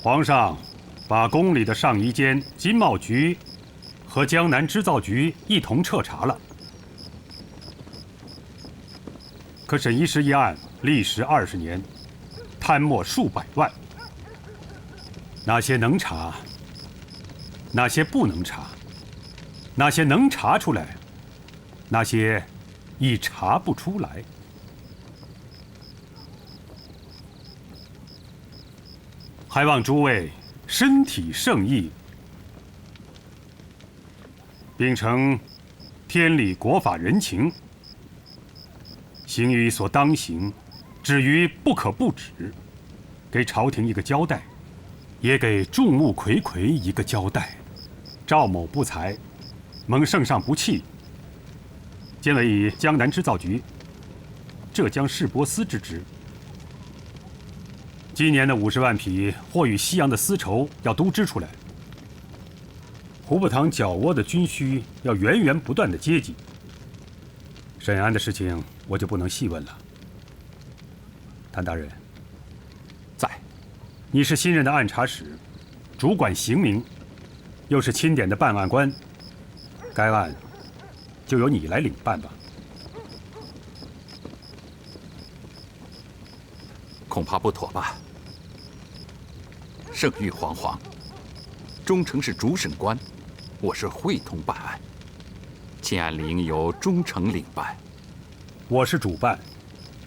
皇上把宫里的上衣监、金贸局和江南织造局一同彻查了，可沈一石一案历时20年，贪墨数百万。哪些能查？哪些不能查？哪些能查出来？哪些已查不出来？还望诸位身体圣意，秉承天理国法人情，行于所当行，止于不可不止，给朝廷一个交代，也给众目睽睽一个交代。赵某不才，蒙圣上不弃，兼委以江南织造局、浙江市舶司之职。今年的50万匹或与西洋的丝绸要都织出来，胡步堂脚窝的军需要源源不断的接济。沈安的事情我就不能细问了。谭大人，在，你是新任的按察使，主管刑名，又是钦点的办案官，该案就由你来领办吧。恐怕不妥吧？圣谕皇皇，忠诚是主审官，我是会同办案，钦案理应由忠诚领办。我是主办，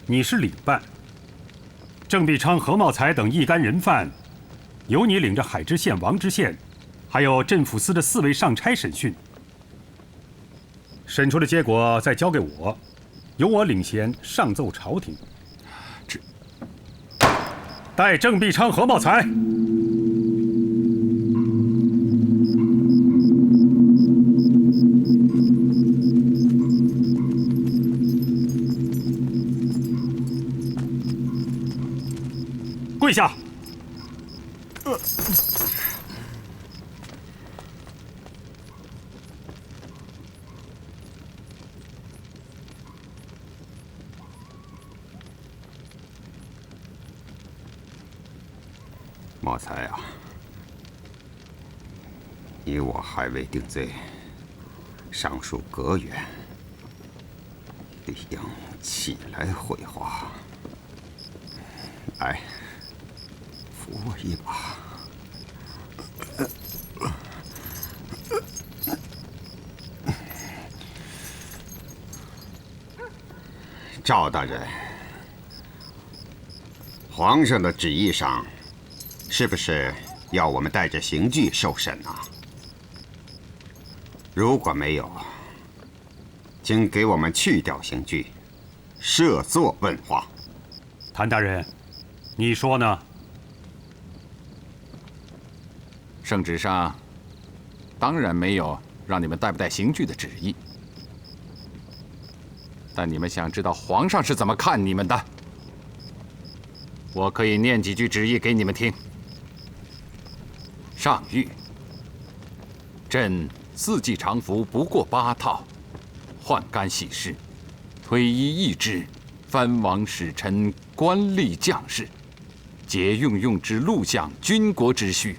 你是领办。郑必昌、何茂才等一干人犯，由你领着海知县、王知县，还有镇抚司的4位上差审讯。审出的结果再交给我，由我领衔上奏朝廷。带郑必昌、何茂才。跪下。茂才啊，你我还未定罪，上述隔远，理应起来会话。来，扶我一把。赵大人，皇上的旨意上，是不是要我们带着刑具受审啊？如果没有，请给我们去掉刑具，设座问话。谭大人，你说呢？圣旨上当然没有让你们带不带刑具的旨意，但你们想知道皇上是怎么看你们的，我可以念几句旨意给你们听。上谕：朕4季常服不过8套，换干洗拭，推衣易制，藩王使臣、官吏将士，节用之禄项军国之需，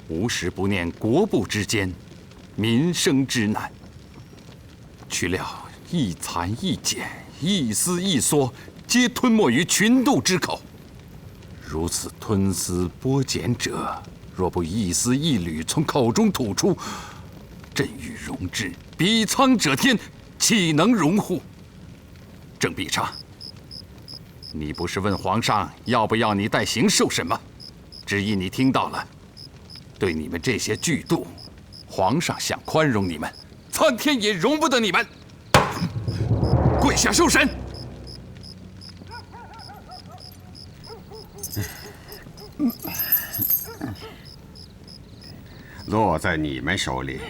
无时不念国部之艰，民生之难。去料一蚕一茧，一丝一缩，皆吞没于群妒之口。如此吞丝剥茧者，若不一丝一缕从口中吐出，朕欲容之，比苍者天，岂能容乎？郑必昌，你不是问皇上要不要你带刑受审吗？旨意你听到了，对你们这些巨妒，皇上想宽容你们，苍天也容不得你们。跪下受审。落在你们手里，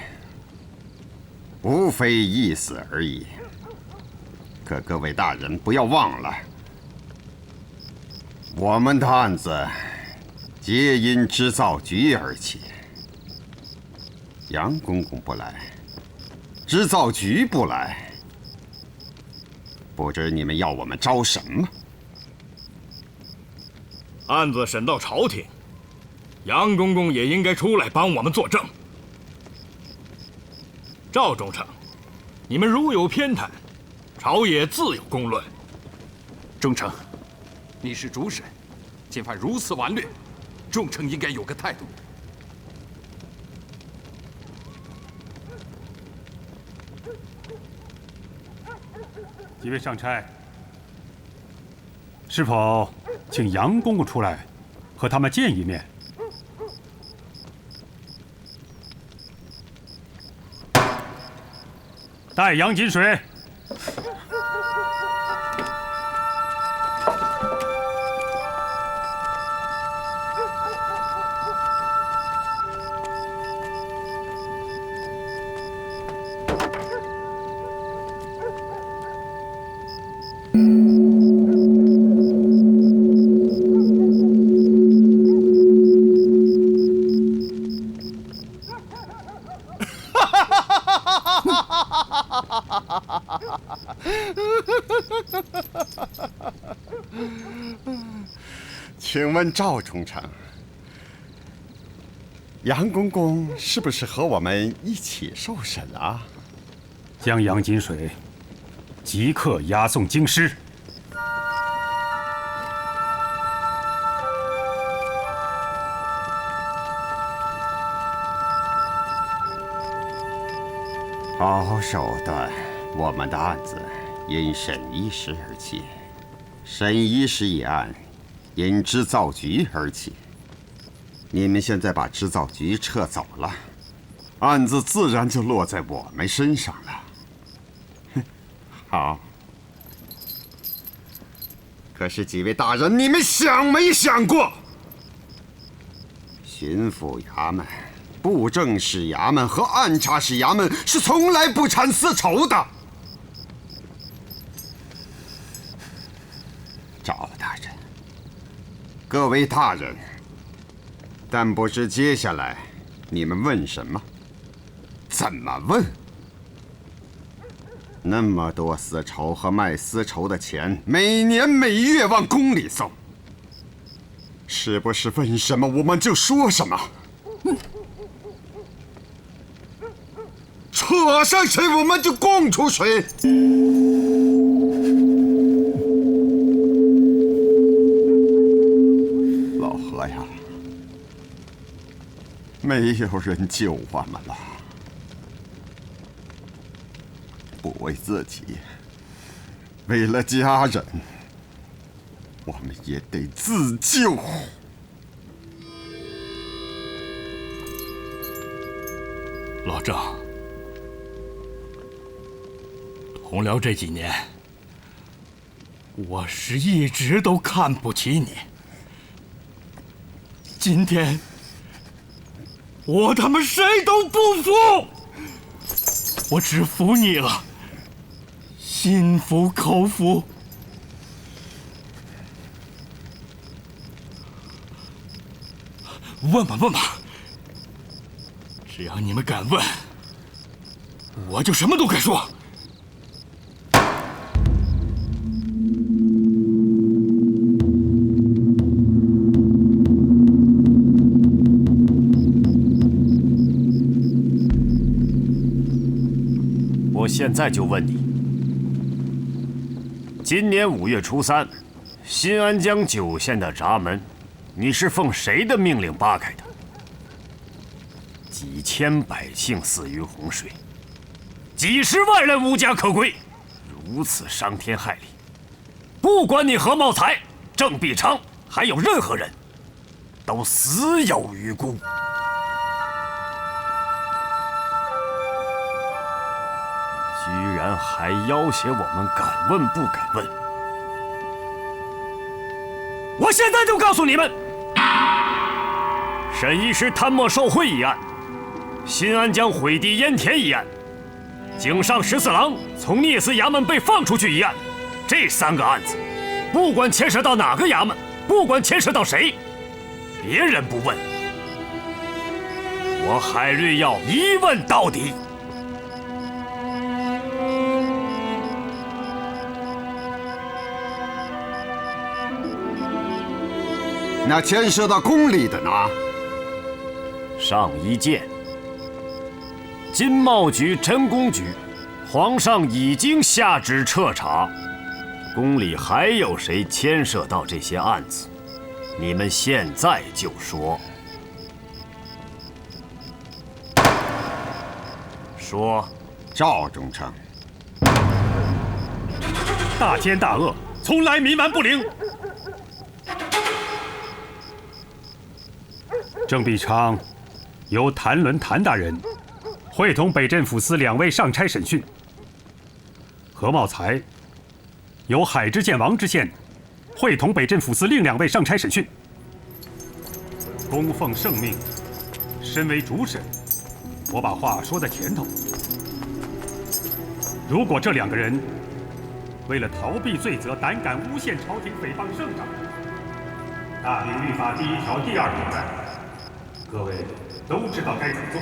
无非一死而已。可各位大人不要忘了，我们的案子皆因织造局而起。杨公公不来，织造局不来，不知你们要我们招什么？案子审到朝廷，杨公公也应该出来帮我们作证。赵忠诚，你们如有偏袒，朝野自有公论。忠诚，你是主审，侵犯如此顽劣，忠诚应该有个态度。几位上差，是否请杨公公出来和他们见一面？带杨金水。请问赵忠诚，杨公公是不是和我们一起受审啊？将杨金水即刻押送京师。好手段！我们的案子因沈医师而起，沈医师一案因织造局而起。你们现在把织造局撤走了，案子自然就落在我们身上了。哼，好。可是几位大人，你们想没想过，巡抚衙门、布政使衙门和按察使衙门是从来不产私仇的。赵大人，各位大人，但不知接下来你们问什么，怎么问？那么多私仇和卖私仇的钱，每年每月往宫里送，是不是问什么我们就说什么？扯上谁我们就供出谁。老何呀，没有人救我们了，不为自己，为了家人，我们也得自救。老郑，同僚这几年，我是一直都看不起你。今天，我他妈谁都不服，我只服你了，心服口服。问吧问吧，只要你们敢问，我就什么都敢说。我现在就问你，今年5月初3，新安江9县的闸门，你是奉谁的命令扒开的？几千百姓死于洪水，几十万人无家可归，如此伤天害理。不管你何茂才、郑必昌，还有任何人，都死有余辜。居然还要挟我们敢问不敢问！我现在就告诉你们，沈医师贪墨受贿一案，新安江毁堤淹田一案，井上14郎从聂司衙门被放出去一案，这3个案子，不管牵涉到哪个衙门，不管牵涉到谁，别人不问，我海瑞要一问到底。那牵涉到宫里的呢？上一谏。金茂局、真公局，皇上已经下旨彻查，宫里还有谁牵涉到这些案子？你们现在就说。说。赵忠诚，大奸大恶，从来冥顽不灵。郑必昌由谭伦谭大人会同北镇抚司2位上差审讯。何茂才由海知县王知县会同北镇抚司另2位上差审讯。供奉圣命，身为主审，我把话说在前头。如果这2个人为了逃避罪责，胆敢诬陷朝廷、诽谤圣上，大明律法第1条第2条在，各位都知道该怎么做。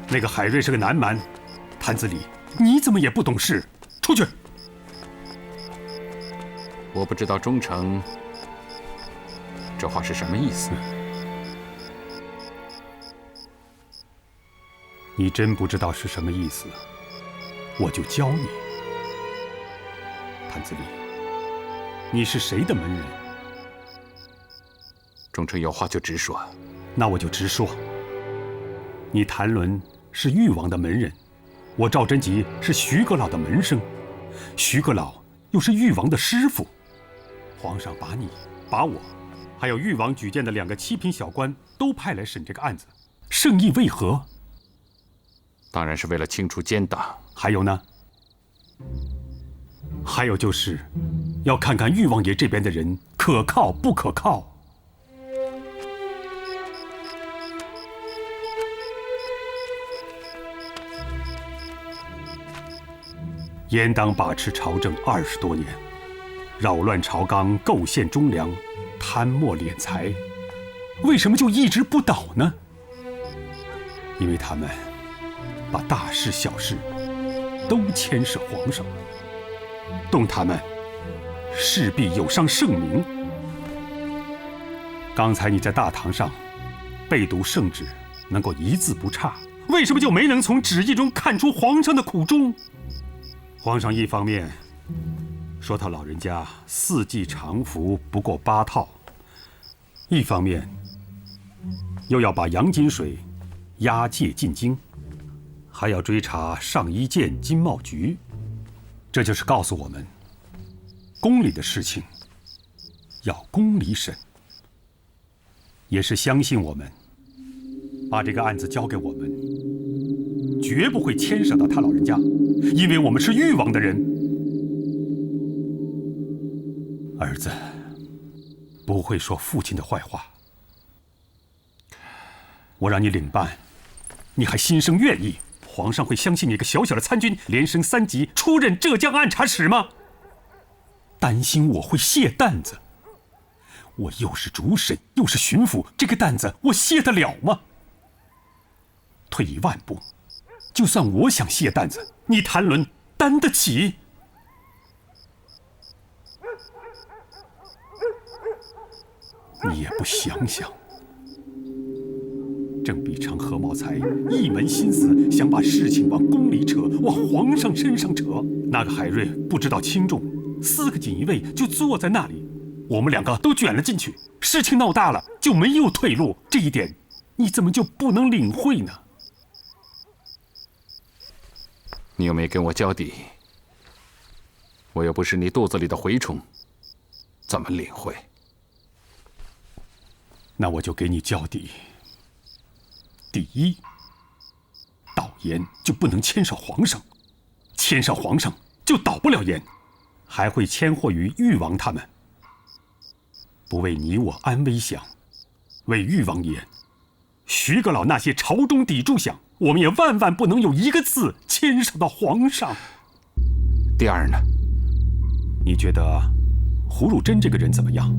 那个海瑞是个南蛮，谭子礼，你怎么也不懂事？出去！我不知道忠诚这话是什么意思。你真不知道是什么意思，我就教你。谭子礼，你是谁的门人？忠诚有话就直说。那我就直说。你谭伦是誉王的门人，我赵贞吉是徐阁老的门生，徐阁老又是誉王的师傅。皇上把你、把我，还有誉王举荐的2个7品小官都派来审这个案子，圣意为何？当然是为了清除奸党。还有呢？还有就是要看看誉王爷这边的人可靠不可靠。阉党把持朝政20多年，扰乱朝纲，构陷忠良，贪墨敛财，为什么就一直不倒呢？因为他们把大事小事都牵涉皇上，动他们势必有伤圣明。刚才你在大堂上背读圣旨，能够一字不差，为什么就没能从旨意中看出皇上的苦衷？皇上一方面说他老人家4季常服不过8套，一方面又要把杨金水押解进京，还要追查上一谏金茂局，这就是告诉我们，宫里的事情要宫里审，也是相信我们，把这个案子交给我们，绝不会牵涉到他老人家，因为我们是誉王的人。儿子不会说父亲的坏话，我让你领办，你还心生怨意，皇上会相信你一个小小的参军连升3级出任浙江按察使吗？担心我会卸担子，我又是主审又是巡抚，这个担子我卸得了吗？退1万步，就算我想卸担子，你谭伦担得起？你也不想想，郑必昌、何茂才一门心思想把事情往宫里扯，往皇上身上扯。那个海瑞不知道轻重，4个锦衣卫就坐在那里，我们2个都卷了进去，事情闹大了就没有退路。这一点你怎么就不能领会呢？你又没跟我交底，我又不是你肚子里的蛔虫，怎么领会？那我就给你交底。第一，倒盐就不能牵涉皇上，牵涉皇上就倒不了盐，还会牵祸于誉王他们。不为你我安危想，为誉王爷、徐阁老那些朝中砥柱想，我们也万万不能有一个字牵涉到皇上。第二呢？你觉得胡汝贞这个人怎么样？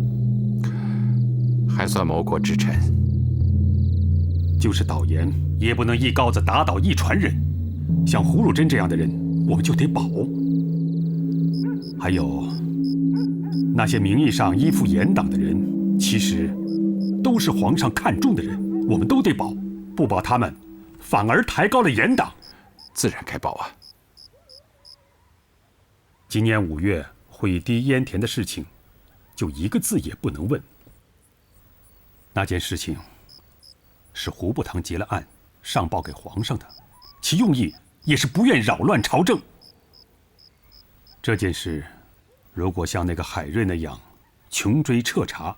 还算谋国之臣，就是倒盐也不能一篙子打倒一船人，像胡汝贞这样的人我们就得保。还有那些名义上依附严党的人，其实都是皇上看重的人，我们都得保，不保他们，反而抬高了严党。自然该保啊。今年5月毁堤淹田的事情，就一个字也不能问。那件事情是胡部堂结了案，上报给皇上的，其用意也是不愿扰乱朝政。这件事如果像那个海瑞那样穷追彻查，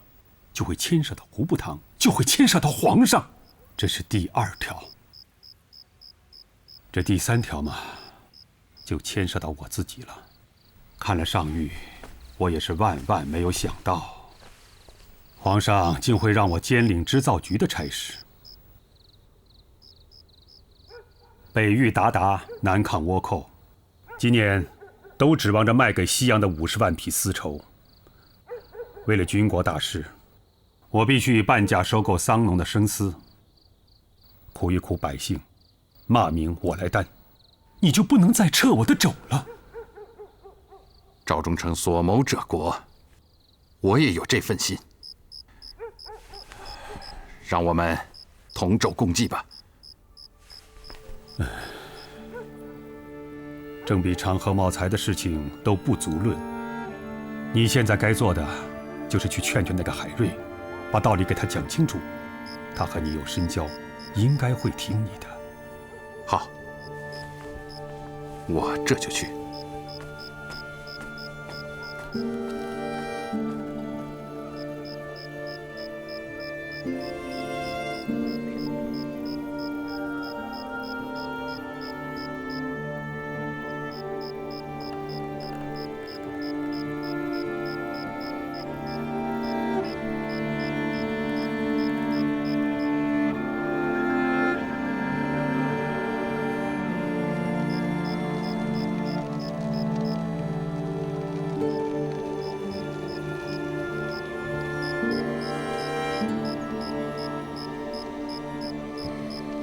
就会牵涉到胡部堂，就会牵涉到皇上，这是第2条。这第3条嘛，就牵涉到我自己了。看了上谕，我也是万万没有想到，皇上竟会让我兼领织造局的差事。北域鞑靼，南抗倭寇，今年都指望着卖给西洋的50万匹丝绸。为了军国大事，我必须以半价收购桑农的生丝，苦一苦百姓，骂名我来担，你就不能再撤我的肘了。赵忠诚所谋者国，我也有这份心。让我们同舟共济吧。正比长河茂才的事情都不足论，你现在该做的就是去劝劝那个海瑞，把道理给他讲清楚。他和你有深交，应该会听你的。好，我这就去。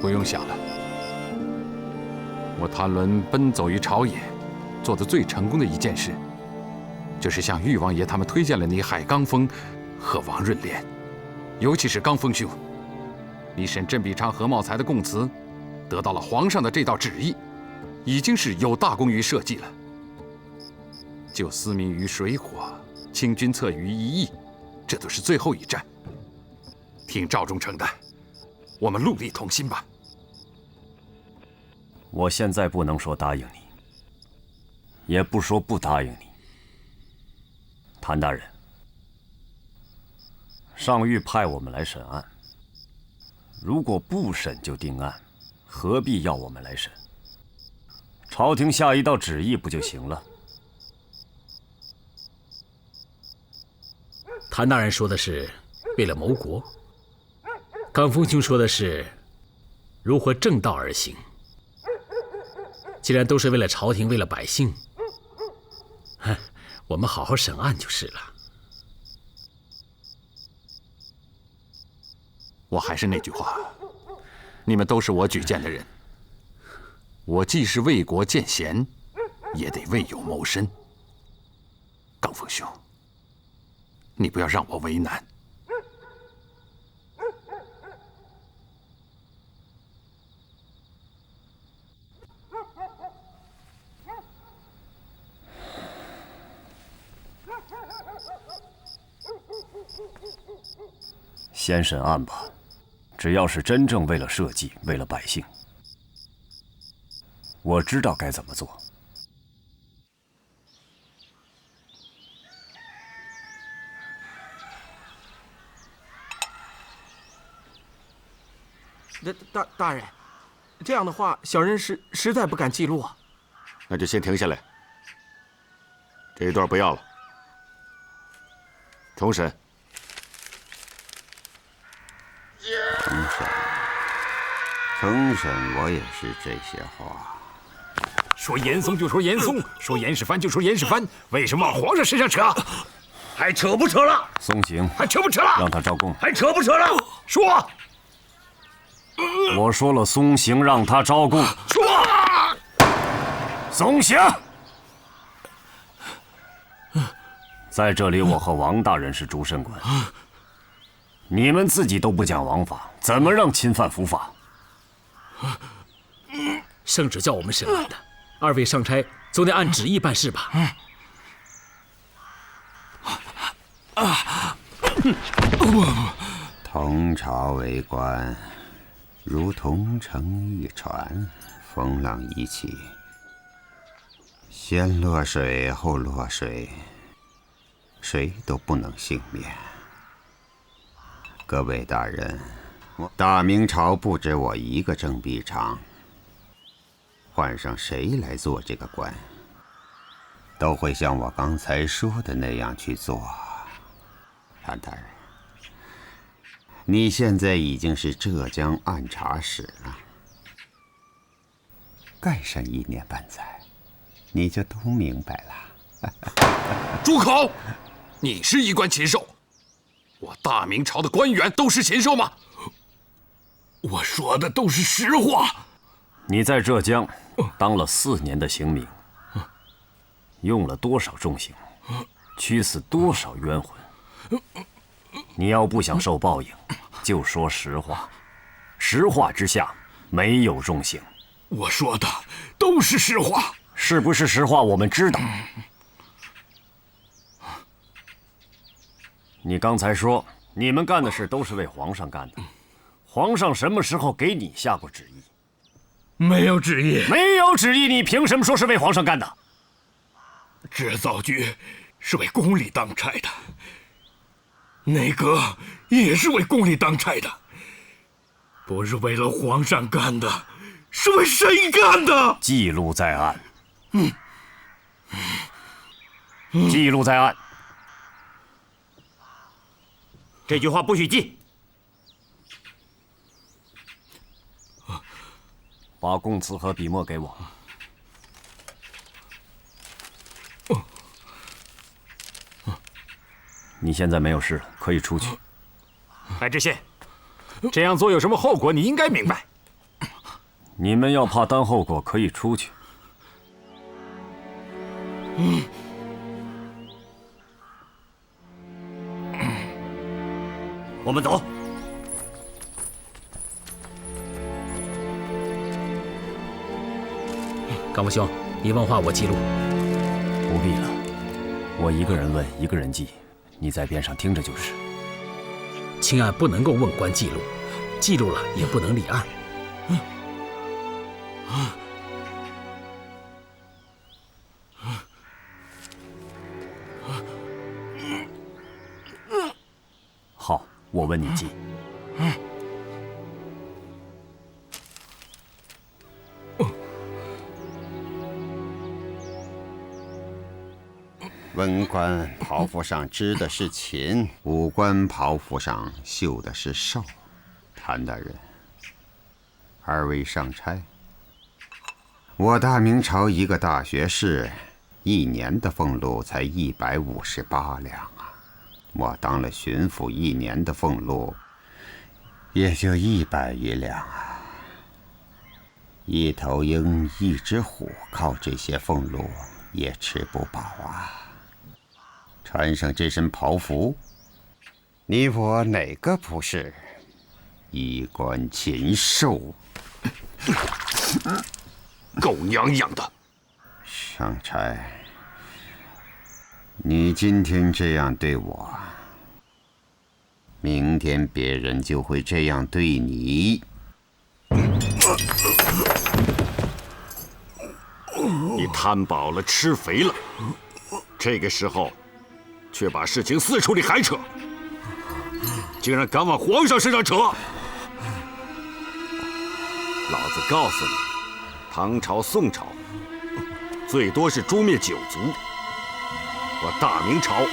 不用想了，我谭伦奔走于朝野，做的最成功的一件事，就是向裕王爷他们推荐了你海刚峰和王润莲。尤其是刚峰兄，你审镇比昌何茂才的供词，得到了皇上的这道旨意，已经是有大功于社稷了。救思民于水火，清君侧于一役，这都是最后一战。听赵忠诚的，我们戮力同心吧。我现在不能说答应你，也不说不答应你。谭大人，上谕派我们来审案，如果不审就定案，何必要我们来审？朝廷下一道旨意不就行了？谭大人说的是为了谋国，刚峰兄说的是如何正道而行。既然都是为了朝廷，为了百姓，我们好好审案就是了。我还是那句话，你们都是我举荐的人，我既是为国荐贤，也得为有谋身。刚峰兄，你不要让我为难。先审案吧，只要是真正为了社稷，为了百姓，我知道该怎么做。大人，这样的话，小人实在不敢记录啊。那就先停下来，这一段不要了，重审。重审我也是这些话。说严嵩就说严嵩，说严世蕃就说严世蕃，为什么往皇上身上扯？还扯不扯了？松刑，还扯不扯了？让他招供。还扯不扯了？说。我说了，松刑，让他招供。说。松刑。在这里，我和王大人是主审官。你们自己都不讲王法，怎么让钦犯伏法？圣旨叫我们审案的，二位上差总得按旨意办事吧？同朝为官，如同乘一船，风浪一起，先落水后落水，谁都不能幸免。各位大人，大明朝不止我一个郑必长，换上谁来做这个官，都会像我刚才说的那样去做。谭大人，你现在已经是浙江按察使了，干上1年半载，你就都明白了。住口！你是衣冠禽兽，我大明朝的官员都是禽兽吗？我说的都是实话。你在浙江当了4年的刑名，用了多少重刑，驱死多少冤魂。你要不想受报应，就说实话。实话之下没有重刑。我说的都是实话。是不是实话我们知道。你刚才说你们干的事都是为皇上干的，皇上什么时候给你下过旨意？没有旨意。没有旨意，你凭什么说是为皇上干的？制造局是为宫里当差的，内阁也是为宫里当差的，不是为了皇上干的，是为谁干的？记录在案。记录在案。这句话不许记。把供词和笔墨给我。你现在没有事了，可以出去。白知县，这样做有什么后果？你应该明白。你们要怕担后果，可以出去。我们走。干部兄，你问话我记录。不必了，我一个人问，一个人记，你在边上听着就是。清案不能够问官记录，记录了也不能立案。好，我问你记。文官袍服上织的是禽，武官袍服上绣的是兽。谭大人，二位上差，我大明朝一个大学士1年的俸禄才158两啊，我当了巡抚1年的俸禄也就100余两啊。一头鹰、一只虎，靠这些俸禄也吃不饱啊。穿上这身袍服，你我哪个不是衣冠禽兽？狗娘养的！上差，你今天这样对我，明天别人就会这样对你。你贪饱了，吃肥了，这个时候却把事情四处里还扯，竟然敢往皇上身上扯！老子告诉你，唐朝、宋朝最多是诛灭9族，我大明朝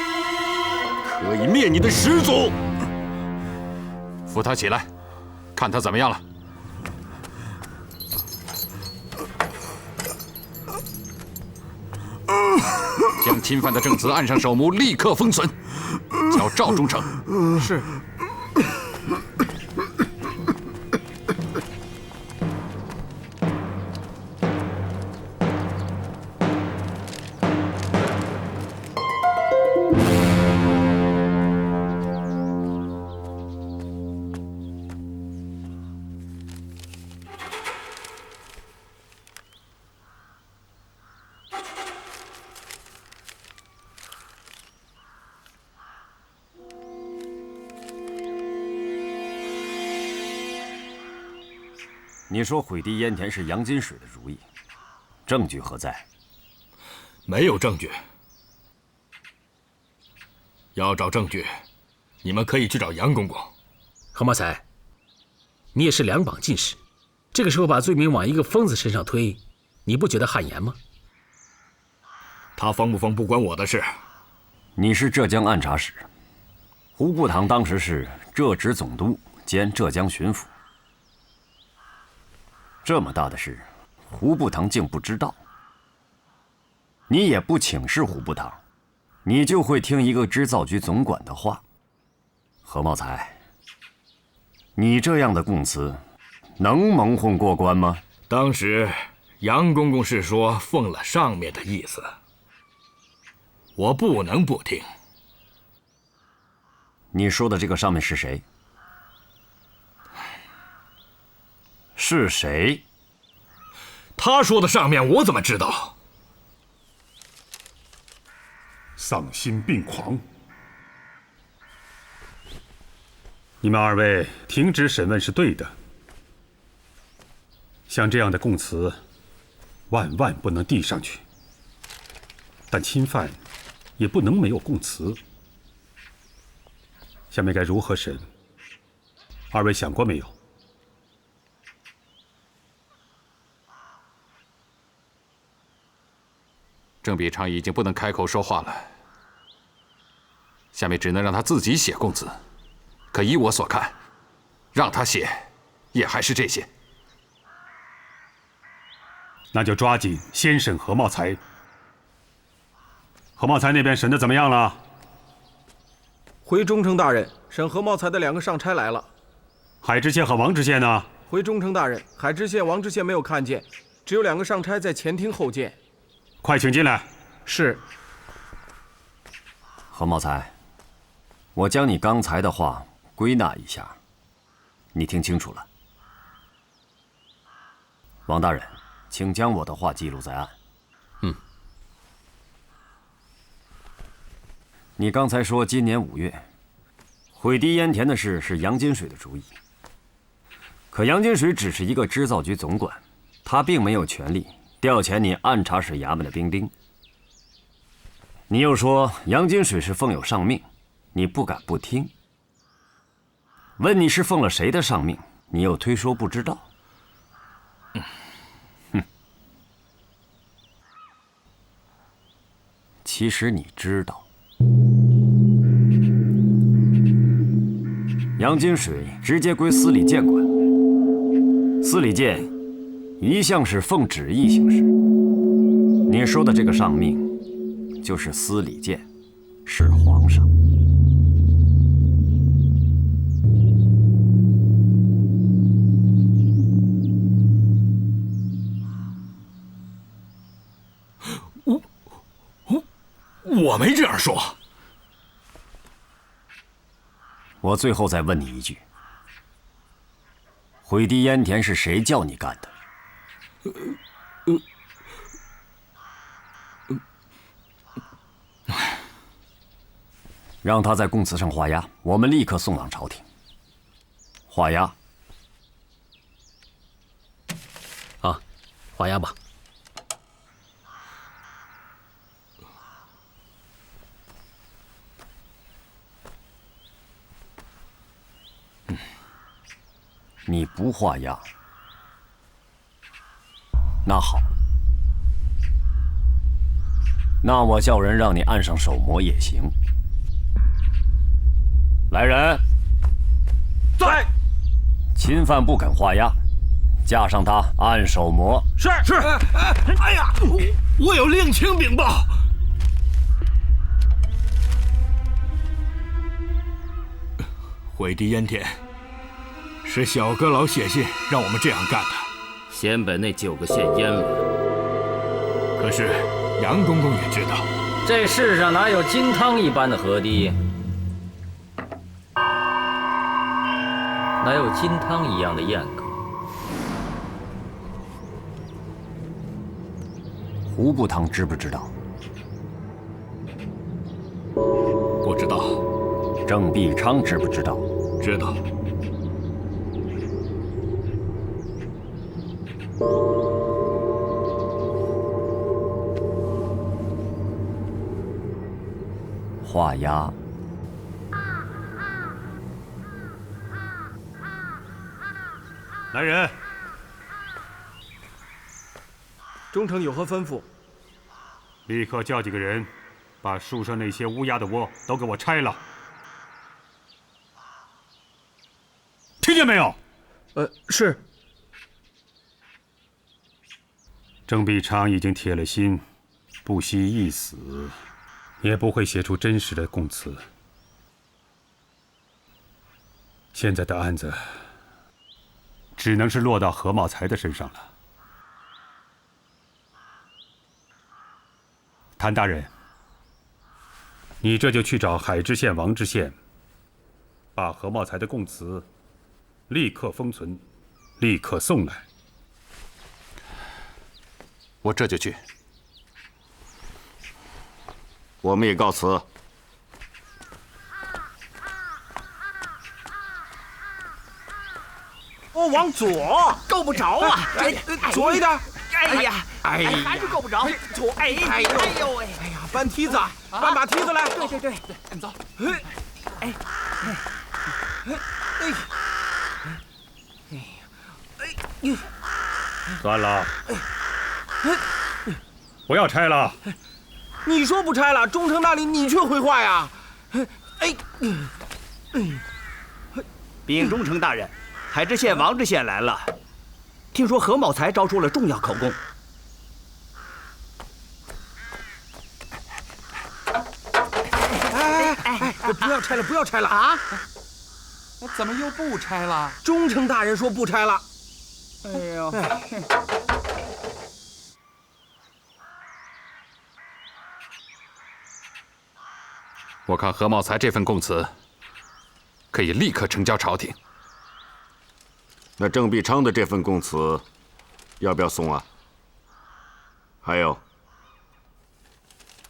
可以灭你的10族。扶他起来，看他怎么样了。将侵犯的证词按上手目，立刻封存，交赵忠诚。是。你说毁堤淹田是杨金水的主意，证据何在？没有证据。要找证据，你们可以去找杨公公。何茂才，你也是两榜进士，这个时候把罪名往一个疯子身上推，你不觉得汗颜吗？他疯不疯不关我的事。你是浙江按察使，胡步堂当时是浙直总督兼浙江巡抚。这么大的事，胡步堂竟不知道。你也不请示胡步堂，你就会听一个织造局总管的话。何茂才，你这样的供词，能蒙混过关吗？当时杨公公是说奉了上面的意思，我不能不听。你说的这个上面是谁？是谁？他说的上面我怎么知道？丧心病狂！你们二位停止审问是对的。像这样的供词，万万不能递上去。但侵犯也不能没有供词。下面该如何审？二位想过没有？郑必昌已经不能开口说话了，下面只能让他自己写供词。可依我所看，让他写，也还是这些。那就抓紧先审何茂才。何茂才那边审的怎么样了？回忠诚大人，审何茂才的2个上差来了。海知县和王知县呢？回忠诚大人，海知县、王知县没有看见，只有2个上差在前厅候见。快请进来。是。何茂才，我将你刚才的话归纳一下，你听清楚了。王大人，请将我的话记录在案。你刚才说今年5月，毁堤淹田的事是杨金水的主意。可杨金水只是一个织造局总管，他并没有权利调遣你按察使衙门的兵丁。你又说杨金水是奉有上命，你不敢不听。问你是奉了谁的上命，你又推说不知道。其实你知道。杨金水直接归司礼监管，司礼监一向是奉旨意行事。你说的这个上命，就是司礼监，是皇上。我没这样说。我最后再问你一句：毁堤淹田是谁叫你干的？让他在供词上画押，我们立刻送往朝廷。画押。啊，画押吧。你不画押，那好，那我叫人让你按上手模也行。来人，在。侵犯不肯画押，架上他按手模。是。哎呀，我有令情禀报。毁堤淹田。是小阁老写信让我们这样干的，先把那9个县淹了。可是杨公公也知道，这世上哪有金汤一般的河堤，哪有金汤一样的堰沟？胡步堂知不知道？不知道。郑必昌知不知道？知道。画押。来人！忠诚有何吩咐？立刻叫几个人，把树上那些乌鸦的窝都给我拆了。听见没有？是。郑必昌已经铁了心，不惜一死，也不会写出真实的供词。现在的案子，只能是落到何茂才的身上了。谭大人，你这就去找海知县王知县，把何茂才的供词立刻封存，立刻送来。我这就去。我们也告辞。哦，往左，够不着啊！左一点。哎呀，还是够不着。左，哎呦喂！哎呀，搬梯子，搬把梯子来。对，走。算了，不要拆了。你说不拆了，忠诚那里你却回话呀？禀忠诚大人，海知县王知县来了。听说何茂才招出了重要口供。不要拆了，不要拆了啊！怎么又不拆了？忠诚大人说不拆了。哎呦！我看何茂才这份供词可以立刻呈交朝廷。那郑必昌的这份供词要不要送啊？还有，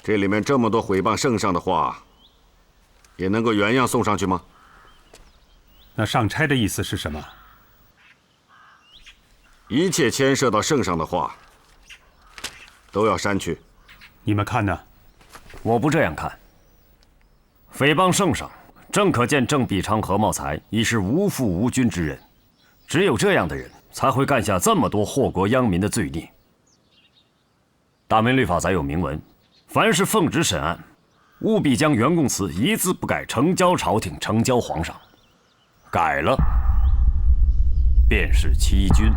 这里面这么多毁谤圣上的话，也能够原样送上去吗？那上差的意思是什么？一切牵涉到圣上的话，都要删去。你们看呢？我不这样看。诽谤圣上，正可见郑必昌、何茂才已是无父无君之人。只有这样的人，才会干下这么多祸国殃民的罪孽。大明律法载有明文，凡是奉旨审案，务必将原供词一字不改呈交朝廷，呈交皇上。改了，便是欺君。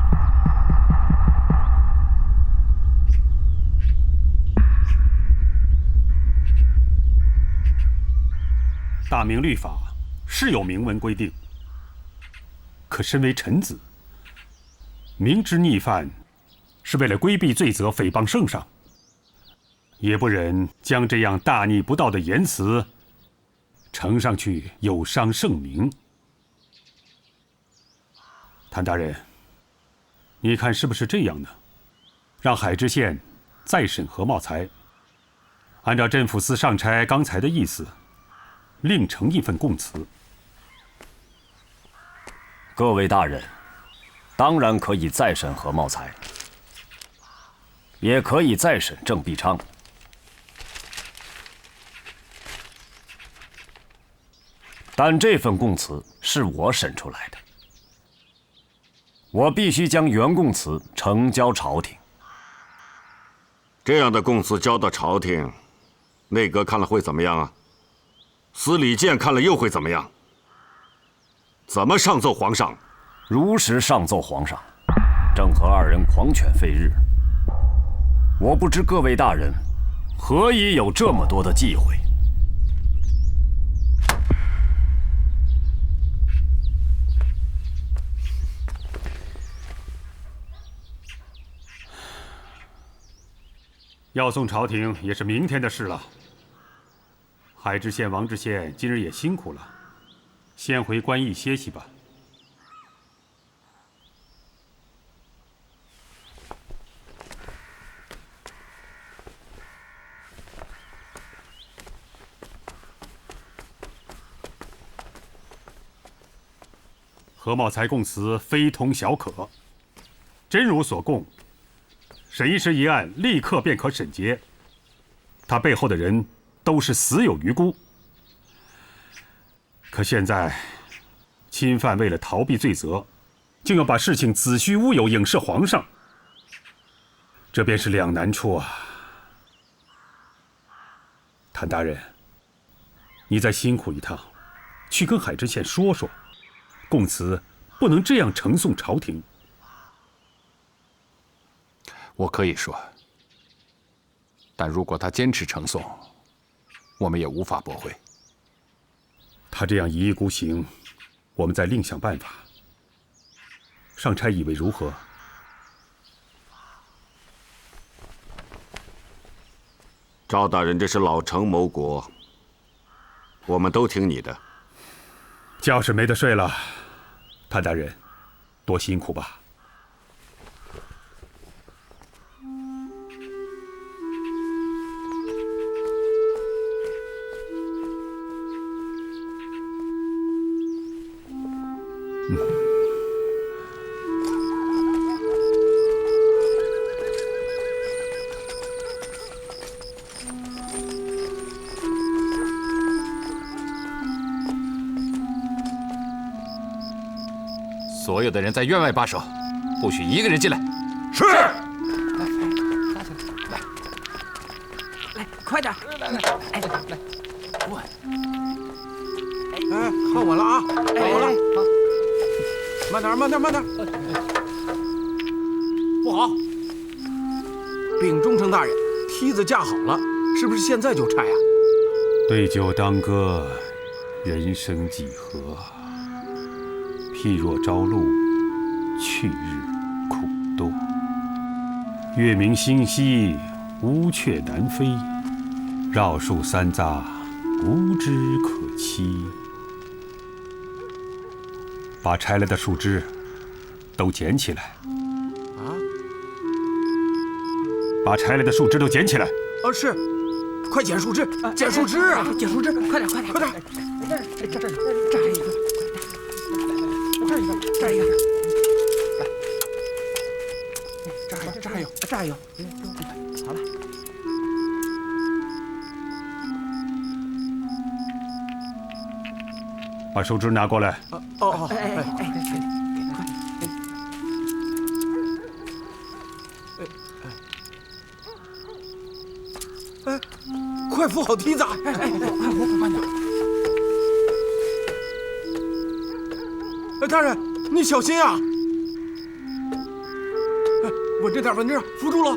大明律法是有明文规定，可身为臣子，明知逆犯是为了规避罪责，诽谤圣上，也不忍将这样大逆不道的言辞呈上去，有伤圣明。谭大人，你看是不是这样呢？让海知县再审何茂才，按照镇抚司上差刚才的意思，另呈一份供词。各位大人，当然可以再审何茂才，也可以再审郑必昌。但这份供词是我审出来的，我必须将原供词呈交朝廷。这样的供词交到朝廷，内阁看了会怎么样啊？司礼监看了又会怎么样？怎么上奏皇上？如实上奏皇上。郑和二人狂犬吠日，我不知各位大人何以有这么多的忌讳。要送朝廷也是明天的事了。海知县王知县今日也辛苦了，先回官驿歇息吧。何茂才供词非同小可，真如所供，沈医师一案立刻便可审结。他背后的人都是死有余辜。可现在，钦犯为了逃避罪责，竟要把事情子虚乌有，影射皇上，这便是两难处啊！谭大人，你再辛苦一趟，去跟海知县说说，供词不能这样呈送朝廷。我可以说，但如果他坚持呈送，我们也无法驳回。他这样一意孤行，我们再另想办法。上差以为如何？赵大人，这是老城谋国，我们都听你的。觉是没得睡了，谭大人，多辛苦吧。所有的人在院外把守，不许一个人进来。是。来，快点！哎，来，我。哎，看我了啊！看我了。好，慢点，慢点，慢点。不好！禀中丞大人，梯子架好了，是不是现在就拆啊？对酒当歌，人生几何？譬若朝露，去日苦多。月明星稀，乌鹊南飞。绕树三匝，无枝可栖。把拆了的树枝都捡起来。啊！把拆了的树枝都捡起来。哦，是。快捡树枝，捡树枝啊！捡树枝，快点，快点，快点！这还一个。这儿一个，这儿一个，来，这还有，这还有，好了。把树枝拿过来。哦，快，快扶好梯子！慢点。大人，你小心啊！稳着点，稳着，扶住了。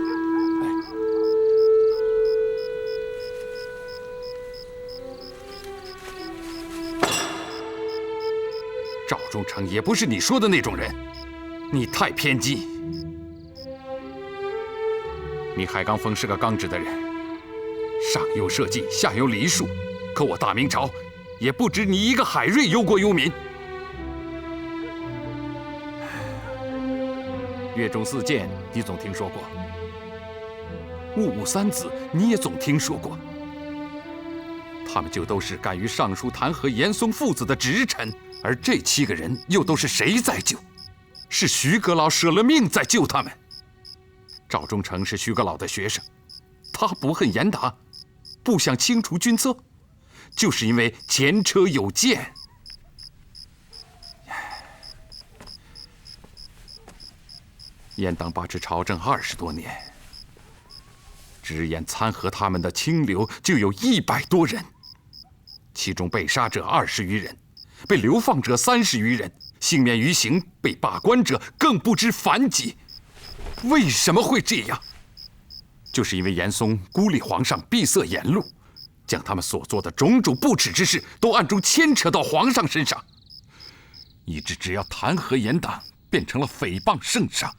赵忠诚也不是你说的那种人，你太偏激。你海刚峰是个刚直的人，上有社稷，下有礼数，可我大明朝也不止你一个海瑞忧国忧民。岳中四剑，你总听说过；戊午三子，你也总听说过。他们就都是敢于上书弹劾严嵩父子的直臣，而这7个人又都是谁在救？是徐阁老舍了命在救他们。赵忠诚是徐阁老的学生，他不恨严达，不想清除军策，就是因为前车有鉴。严党把持朝政20多年，直言参劾他们的清流就有100多人，其中被杀者20余人，被流放者30余人，幸免于刑被罢官者更不知凡几。为什么会这样？就是因为严嵩孤立皇上，闭塞言路，将他们所做的种种不耻之事都暗中牵扯到皇上身上，以致只要弹劾严党，变成了诽谤圣上。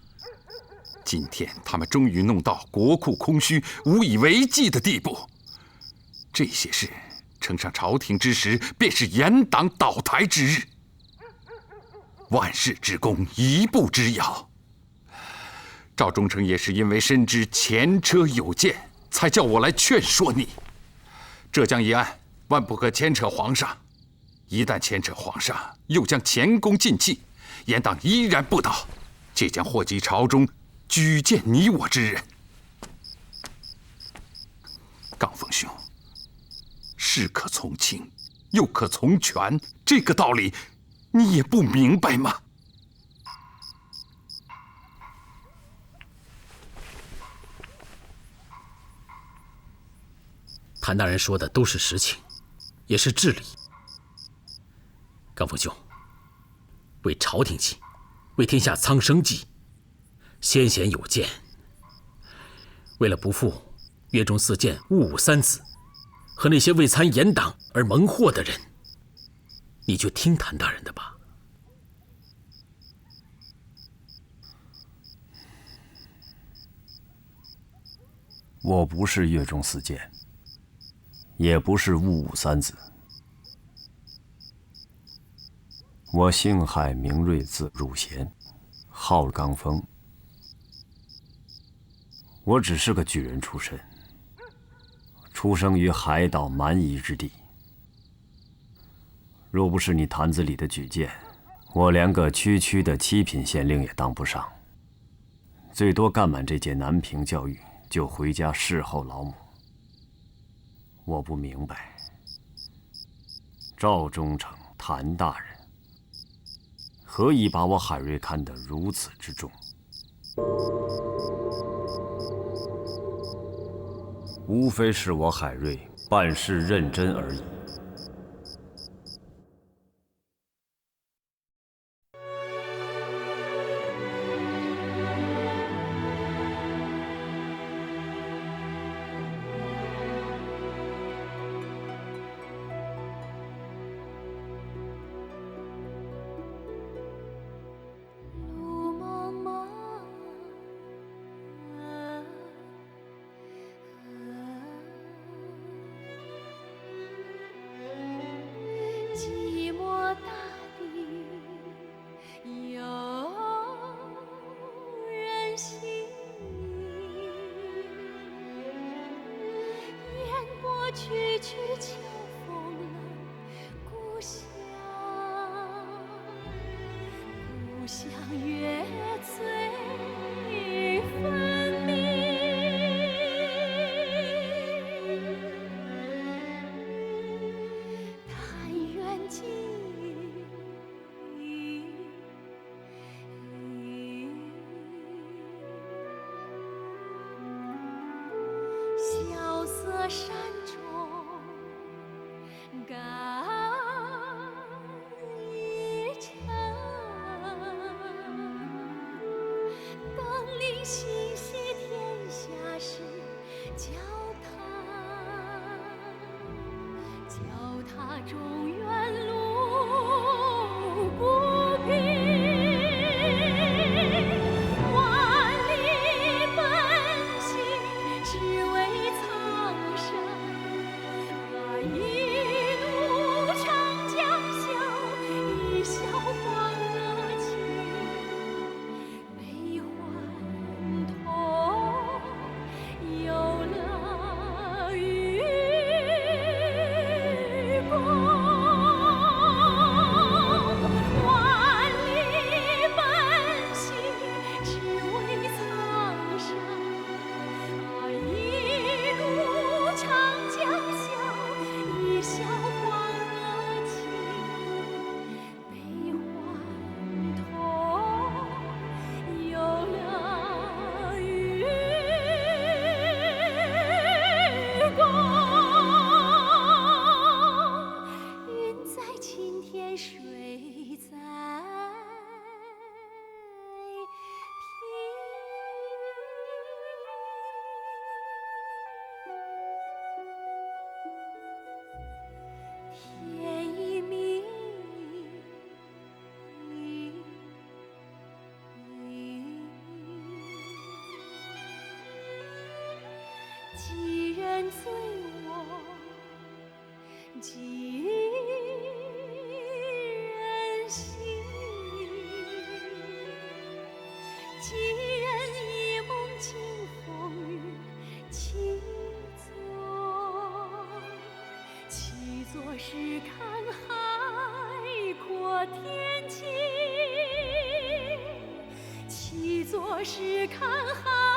今天他们终于弄到国库空虚、无以为继的地步，这些事呈上朝廷之时，便是严党倒台之日。万世之功，一步之遥。赵忠诚也是因为深知前车有鉴，才叫我来劝说你。浙江一案万不可牵扯皇上，一旦牵扯皇上，又将前功尽弃，严党依然不倒。且将祸及朝中举荐你我之人。罡风兄，事可从轻，又可从权，这个道理你也不明白吗？谭大人说的都是实情，也是至理。罡风兄，为朝廷计，为天下苍生计，先贤有见。为了不负岳中四剑戊午三子和那些为参严党而蒙祸的人，你就听谭大人的吧。我不是岳中四剑，也不是戊午三子。我姓海，名瑞，字汝贤，号罡风。我只是个举人出身，出生于海岛蛮夷之地。若不是你坛子里的举荐，我连个区区的7品县令也当不上，最多干满这届南平教育，就回家侍候老母。我不明白，赵忠诚、谭大人何以把我海瑞看得如此之重？无非是我海瑞办事认真而已。曲曲秋风冷故乡，故乡月醉分明。但愿记萧瑟山中感一程，登临西溪天下事，脚踏中原路不平。几人醉卧，几人醒，几人一梦惊风雨，七座是看海阔天晴，七做事看海。